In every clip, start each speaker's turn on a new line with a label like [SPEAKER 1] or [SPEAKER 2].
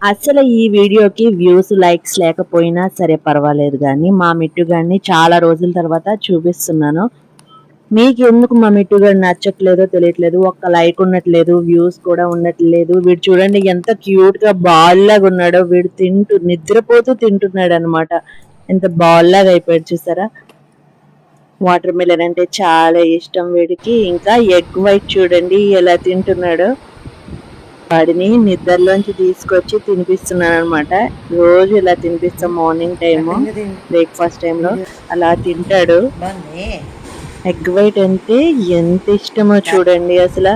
[SPEAKER 1] అసలు ఈ వీడియోకి వ్యూస్ లైక్స్ లేకపోయినా సరే పర్వాలేదు కానీ మా మిట్టుగాడిని చాలా రోజుల తర్వాత చూపిస్తున్నాను. మీకు ఎందుకు మా మిట్టుగాడు నచ్చట్లేదో తెలియట్లేదు. ఒక్క లైక్ ఉండట్లేదు, వ్యూస్ కూడా ఉండట్లేదు. వీడు చూడండి ఎంత క్యూట్ గా బాల్ లాగా ఉన్నాడో. వీడు నిద్రపోతూ తింటున్నాడు అనమాట. ఎంత బాల్ లాగా అయిపోయాడు చూసారా. వాటర్ మిలన్ అంటే చాలా ఇష్టం వీడికి. ఇంకా ఎగ్ వైట్ చూడండి ఎలా తింటున్నాడో. వాడిని నిద్రలోంచి తీసుకొచ్చి తినిపిస్తున్నాను అనమాట. రోజు ఇలా తినిపిస్తాం మార్నింగ్ టైము, బ్రేక్ఫాస్ట్ టైంలో అలా తింటాడు. ఎగ్ వైట్ అంటే ఎంత ఇష్టమో చూడండి, అసలు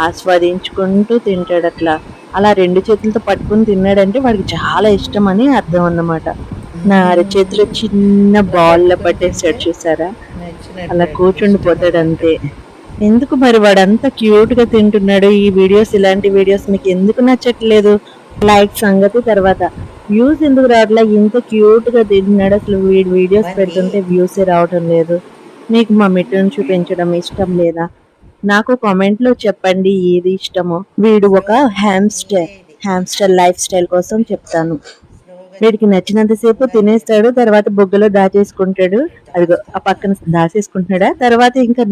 [SPEAKER 1] ఆస్వాదించుకుంటూ తింటాడు. అలా రెండు చేతులతో పట్టుకుని తిన్నాడంటే వాడికి చాలా ఇష్టం అని అర్థం అన్నమాట. నా అరచేతిలో చిన్న బాల్లో పట్టేసాడు చూసారా, అలా కూర్చుండిపోతాడు అంతే. ఎందుకు మరి వాడంతా క్యూట్ గా తింటున్నాడు. ఈ వీడియోస్, ఇలాంటి వీడియోస్ మీకు ఎందుకు నచ్చట్లేదు? లైక్ సంగతి తర్వాత, వ్యూస్ ఎందుకు రావట్లే? ఇంత క్యూట్ గా తింటున్నాడు, అసలు వీడియోస్ పెడుతుంటే వ్యూస్ రావటం లేదు. మీకు మా మిట్టును చూపించడం ఇష్టం లేదా? నాకు కామెంట్ లో చెప్పండి ఏది ఇష్టమో. వీడు ఒక హ్యామ్స్టర్ లైఫ్ స్టైల్ కోసం చెప్తాను. వీడికి నచ్చినంతసేపు తినేస్తాడు, తర్వాత బొగ్గలో దాచేసుకుంటాడు. అదిగో ఆ పక్కన దాచేసుకుంటున్నాడా, తర్వాత ఇంకా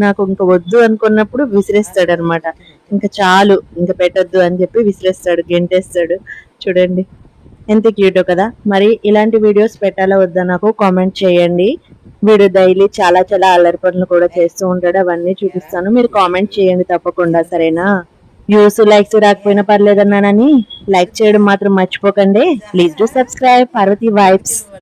[SPEAKER 1] వద్దు అనుకున్నప్పుడు విసిరేస్తాడు అనమాట. ఇంకా చాలు, ఇంకా పెట్టొద్దు అని చెప్పి విసిరేస్తాడు, గెంటేస్తాడు. చూడండి ఎంత క్యూటో కదా. మరి ఇలాంటి వీడియోస్ పెట్టాలా వద్దా నాకు కామెంట్ చేయండి. వీడు డైలీ చాలా చాలా అల్లరి పనులు కూడా చేస్తూ ఉంటాడు, అవన్నీ చూపిస్తాను. మీరు కామెంట్ చేయండి తప్పకుండా, సరేనా? వ్యూస్ లైక్స్ రాకపోయినా పర్లేదన్నానని లైక్ చేయడం మాత్రం మర్చిపోకండి. Please do subscribe Parvathi vibes.